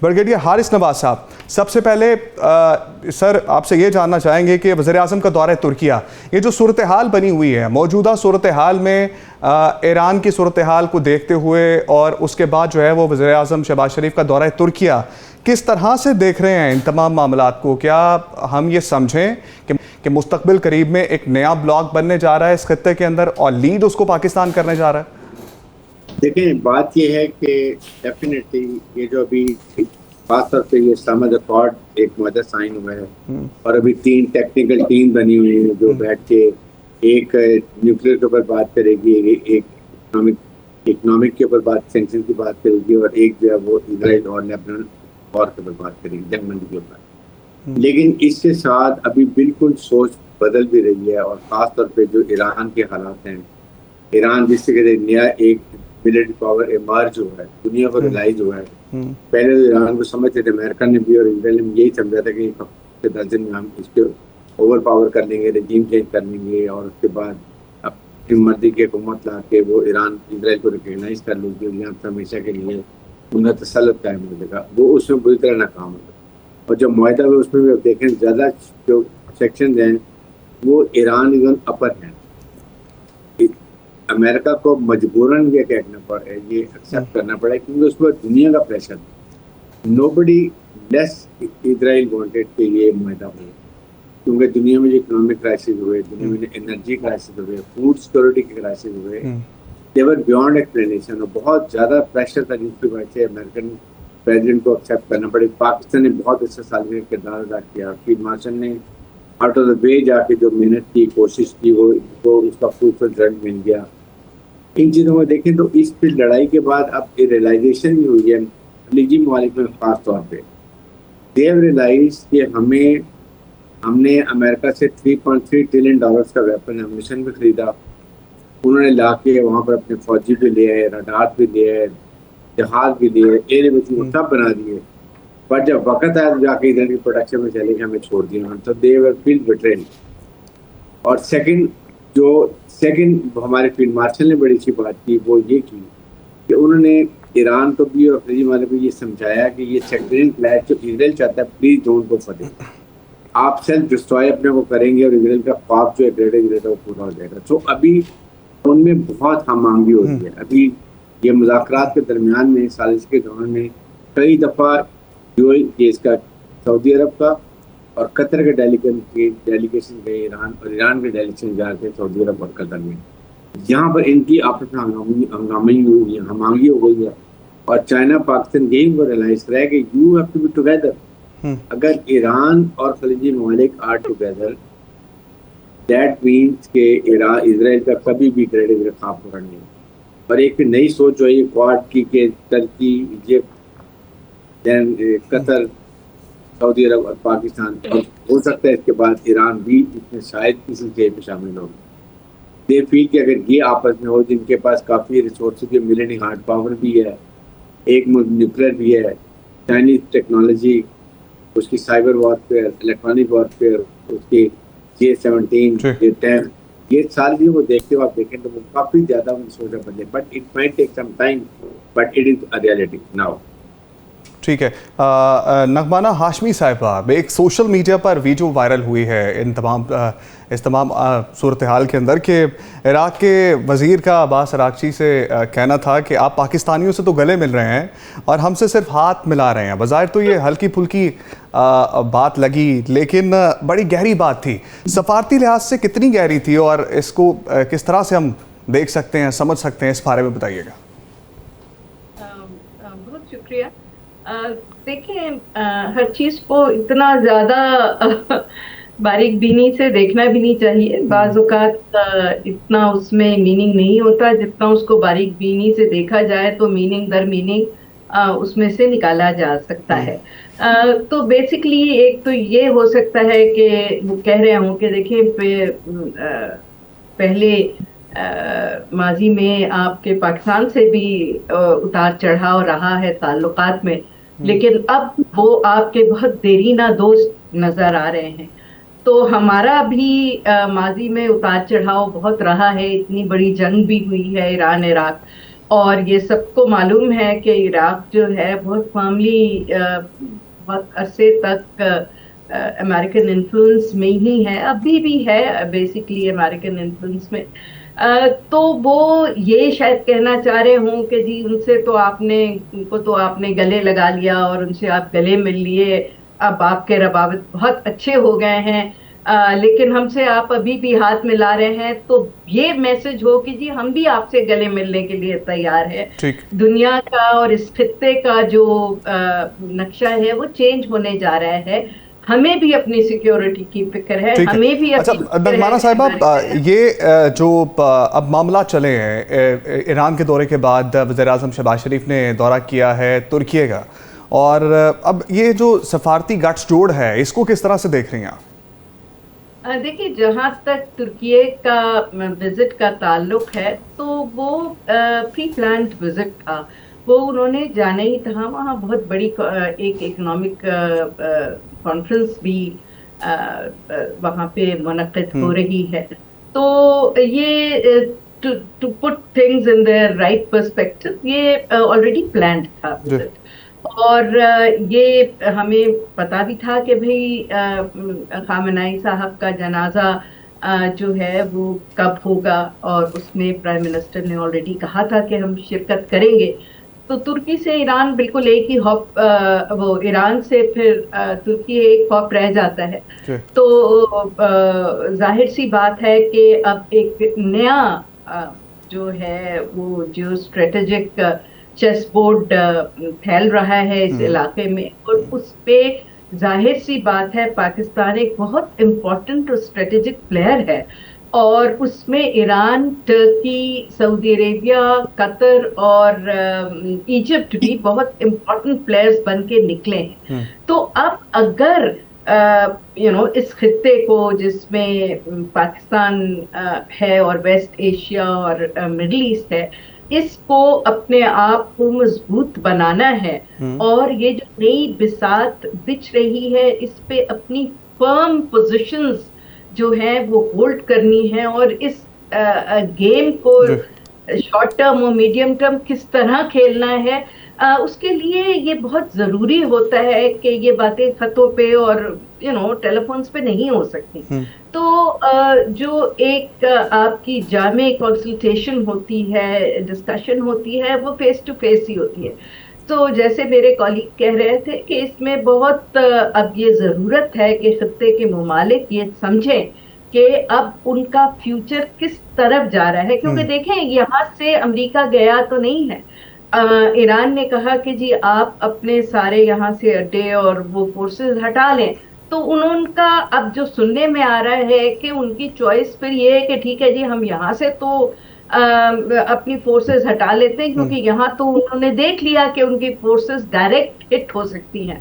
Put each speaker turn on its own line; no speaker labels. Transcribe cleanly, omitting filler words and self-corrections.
Brigadier Haris Nawaz साहब, सबसे पहले सर आपसे ये जानना चाहेंगे कि वज़ीर-ए-आज़म का दौरा तुर्किया, ये जो सूरत हाल बनी हुई है, मौजूदा सूरत हाल में ईरान की सूरत हाल को देखते हुए और उसके बाद जो है वो वज़ीर-ए-आज़म शहबाज शरीफ का दौरा तुर्किया, किस तरह से देख रहे हैं इन तमाम मामलात को? क्या हम ये समझें कि मुस्तक़बिल करीब में एक नया ब्लॉक बनने जा रहा है इस खत्ते के अंदर और लीड उसको पाकिस्तान करने जा रहा है?
देखें, बात यह है कि डेफिनेटली ये जो अभी खासतौर पे ये इस्लामाबाद अकॉर्ड एक मुआहदा साइन हुआ है और अभी 3 टेक्निकल टीम बनी हुई है जो बैठ के एक न्यूक्लियर के ऊपर बात करेगी, एक इकोनॉमिक के ऊपर बात, सैंक्शन की बात करेगी और एक जो है वो इजराइल और लेबनान वॉर के ऊपर बात करेगी, जंगबंदी के ऊपर। लेकिन इसके साथ अभी बिल्कुल सोच बदल भी रही है और ख़ासतौर पे जो ईरान के हालात हैं, ईरान जिससे कहते नया एक मिलिट्री पावर इमर्ज हुआ है, दुनिया को रियलाइज हुआ है। पहले तो ईरान को समझते थे, अमेरिका ने भी और इसराइल ने यही समझा था कि एक हफ्ते 10 दिन में हम इसके ओवर पावर कर लेंगे, रजीम चेंज कर लेंगे और उसके बाद अपनी मर्जी की हुकूमत ला के वो ईरान इसराइल को रिकगनाइज कर लेंगे और यहाँ पर हमेशा के लिए उनका तसल्लुत कायम हो जाएगा। वो उसमें बुरी तरह नाकाम होगा और जो मुआहदा है उसमें भी देखें ज़्यादा जो सेक्शन हैं वो ईरान इवन अपर हैं। अमेरिका को मजबूरन ये कहना पड़ा है, ये एक्सेप्ट करना पड़ा है क्योंकि उस पर दुनिया का प्रेशर था। नोबडी लेस इजराइल वांटेड कि ये मुआहदा हो, क्योंकि दुनिया में जो इकोनॉमिक क्राइसिस हुए, दुनिया में एनर्जी क्राइसिस हुए, फूड सिक्योरिटी के क्राइसिस हुए, देवर बियॉन्ड एक्सप्लेनेशन और बहुत ज़्यादा प्रेशर था जिसकी वजह से अमेरिकन प्रेसिडेंट को एक्सेप्ट करना पड़े। पाकिस्तान ने बहुत अच्छा साल किरदार अदा किया, फील्ड मार्शल ने आउट ऑफ द वे जाके जो मेहनत की, कोशिश की, वो उसका फ्रूटफुल रिजल्ट मिल गया। इन चीज़ों में देखें तो इस फिर लड़ाई के बाद अब ये रियलाइजेशन भी हुई है खलीजी ममालिक में ख़ास तौर पे। दे हैव रियलाइज कि हमने अमेरिका से $3.3 ट्रिलियन का वेपन एमुनिशन भी खरीदा, उन्होंने ला के वहाँ पर अपने फौजी भी ले आए, रडार भी ले आए, जहाज भी लिए, एयर सब बना दिए, पर जब वक्त आया तो जाके इधर की प्रोडक्शन में चले गए, हमें छोड़ दिया। तो दे वर फील बिट्रेड। और सेकंड हमारे फील्ड मार्शल ने बड़ी अच्छी बात की, वो ये की कि उन्होंने ईरान को भी और खलीजी मालिक को ये समझाया कि ये सेक्टरियल क्लैश जो इजराइल चाहता है please don't go for it. आप सेल्फ डिस्ट्रॉय अपने को करेंगे और इजराइल का ख्वाब जो है ग्रेटर वो पूरा हो जाएगा। तो अभी उनमें बहुत हमआहंगी हो रही है। अभी ये मुज़ाकरात के दरमियान में साजिश के दौरान में कई दफ़ा जो इसका सऊदी अरब का और कतर के डेलीगेशन गए ईरान और ईरान के डेलीगेशन जा रहे थे सऊदी अरब और कतर में। यहाँ पर इनकी आपस में हंगामी हो गई है और चाइना पाकिस्तान यही को रियलाइज कराया कि you have to be together. अगर ईरान और खलीजी ममालिक आर टुगेदर, दैट मीन्स के इजराइल का कभी भी ग्रेटर ख्वाब पूरा नहीं। और एक नई सोच जो है क्वाड की के टर्की, इजिप्ट, देन कतर, सऊदी अरब और पाकिस्तान, और हो सकता है इसके बाद ईरान भी इसमें शायद किसी स्टेज में शामिल हो। दे फील कि अगर ये आपस में हो, जिनके पास काफ़ी रिसोर्सेज के मिलियन हार्ड पावर भी है, एक न्यूक्लियर भी है, चाइनीज टेक्नोलॉजी, उसकी साइबर वॉरफेयर, इलेक्ट्रॉनिक वॉरफेयर, उसकी J-17, J-10, ये सारी चीज़ों को देखते हुए आप देखें तो वो काफ़ी ज़्यादा सोचा बदले। But it might take some time, but it is a reality now.
ठीक है। नगमाना हाशमी साहिबा, एक सोशल मीडिया पर वीडियो वायरल हुई है इस तमाम सूरत हाल के अंदर कि इराक़ के वज़ीर का अब्बास अराग़ची से कहना था कि आप पाकिस्तानियों से तो गले मिल रहे हैं और हमसे सिर्फ हाथ मिला रहे हैं। बज़ाहिर तो ये हल्की फुल्की बात लगी, लेकिन बड़ी गहरी बात थी। सफारती लिहाज से कितनी गहरी थी और इसको किस तरह से हम देख सकते हैं, समझ सकते हैं, इस बारे में बताइएगा।
बहुत शुक्रिया। देखें, हर चीज़ को इतना ज़्यादा बारीक बीनी से देखना भी नहीं चाहिए। बाज़ औक़ात इतना उसमें मीनिंग नहीं होता जितना उसको बारीक बीनी से देखा जाए तो मीनिंग दर मीनिंग उसमें से निकाला जा सकता है। तो बेसिकली एक तो ये हो सकता है कि वो कह रहे हों कि देखें पहले माजी में आपके पाकिस्तान से भी उतार चढ़ाव रहा है ताल्लुकात में, लेकिन अब वो आपके बहुत देरीना दोस्त नज़र आ रहे हैं। तो हमारा भी माजी में उतार चढ़ाव बहुत रहा है, इतनी बड़ी जंग भी हुई है ईरान इराक़, اور یہ سب کو معلوم ہے کہ عراق جو ہے بہت فرملی بہت عرصے تک امریکن انفلوئنس میں ہی ہے، ابھی بھی ہے بیسیکلی امریکن انفلوئنس میں. تو وہ یہ شاید کہنا چاہ رہے ہوں کہ جی ان کو تو آپ نے گلے لگا لیا اور ان سے آپ گلے مل لیے، اب آپ کے روابط بہت اچھے ہو گئے ہیں، لیکن ہم سے آپ ابھی بھی ہاتھ ملا رہے ہیں. تو یہ میسج ہو کہ جی ہم بھی آپ سے گلے ملنے کے لیے تیار ہیں.
ٹھیک.
دنیا کا اور اس خطے کا جو نقشہ ہے وہ چینج ہونے جا رہا ہے. ہمیں بھی اپنی سیکیورٹی کی فکر ہے،
ٹھیک ہے.
ہمیں بھی
اچھا
اپنی فکر
نغمانہ
ہے.
صاحبہ، یہ جو اب معاملات چلے ہیں، ایران کے دورے کے بعد وزیر اعظم شہباز شریف نے دورہ کیا ہے ترکیے کا، اور اب یہ جو سفارتی گٹھ جوڑ ہے اس کو کس طرح سے دیکھ رہی ہیں آپ؟
دیکھیے، جہاں تک ترکیے کا وزٹ کا تعلق ہے تو وہ پری پلانڈ وزٹ تھا. وہ انہوں نے جانا ہی تھا. وہاں بہت بڑی ایک اکنامک کانفرنس بھی وہاں پہ منعقد ہو رہی ہے. تو یہ to put things in their right perspective, یہ آلریڈی پلانڈ تھا وزٹ. اور یہ ہمیں پتا بھی تھا کہ بھئی خامنہئی صاحب کا جنازہ جو ہے وہ کب ہوگا، اور اس میں پرائم منسٹر نے آلریڈی کہا تھا کہ ہم شرکت کریں گے. تو ترکی سے ایران بالکل ایک ہی ہاپ، وہ ایران سے پھر ترکی ایک ہاپ رہ جاتا ہے. تو ظاہر سی بات ہے کہ اب ایک نیا جو ہے وہ جیو اسٹریٹجک چیس بورڈ پھیل رہا ہے اس علاقے میں، اور اس پہ ظاہر سی بات ہے پاکستان ایک بہت امپورٹنٹ اور اسٹریٹجک پلیئر ہے. اور اس میں ایران، ٹرکی، سعودی عربیہ، قطر اور ایجپٹ بھی بہت امپورٹنٹ پلیئرز بن کے نکلے ہیں. تو اب اگر اس خطے کو جس میں پاکستان ہے اور ویسٹ ایشیا اور مڈل ایسٹ ہے، اس کو اپنے آپ کو مضبوط بنانا ہے، اور یہ جو نئی بساط بچھ رہی ہے اس پہ اپنی فرم پوزیشنز جو ہیں وہ ہولڈ کرنی ہے، اور اس گیم کو شارٹ ٹرم اور میڈیم ٹرم کس طرح کھیلنا ہے، اس کے لیے یہ بہت ضروری ہوتا ہے کہ یہ باتیں خطوں پہ اور ٹیلی فونز پہ نہیں ہو سکتی. تو جو ایک آپ کی جامع کنسلٹیشن ہوتی ہے، ڈسکشن ہوتی ہے، وہ فیس ٹو فیس ہی ہوتی ہے. تو جیسے میرے کولیگ کہہ رہے تھے کہ اس میں بہت اب یہ ضرورت ہے کہ خطے کے ممالک یہ سمجھیں کہ اب ان کا فیوچر کس طرف جا رہا ہے. کیونکہ دیکھیں، یہاں سے امریکہ گیا تو نہیں ہے. ایران نے کہا کہ جی آپ اپنے سارے یہاں سے اڈے اور وہ فورسز ہٹا لیں. تو انہوں کا اب جو سننے میں آ رہا ہے کہ ان کی چوائس پھر یہ ہے کہ ٹھیک ہے جی ہم یہاں سے تو اپنی فورسز ہٹا لیتے ہیں، کیونکہ یہاں تو انہوں نے دیکھ لیا کہ ان کی فورسز ڈائریکٹ ہٹ ہو سکتی ہیں.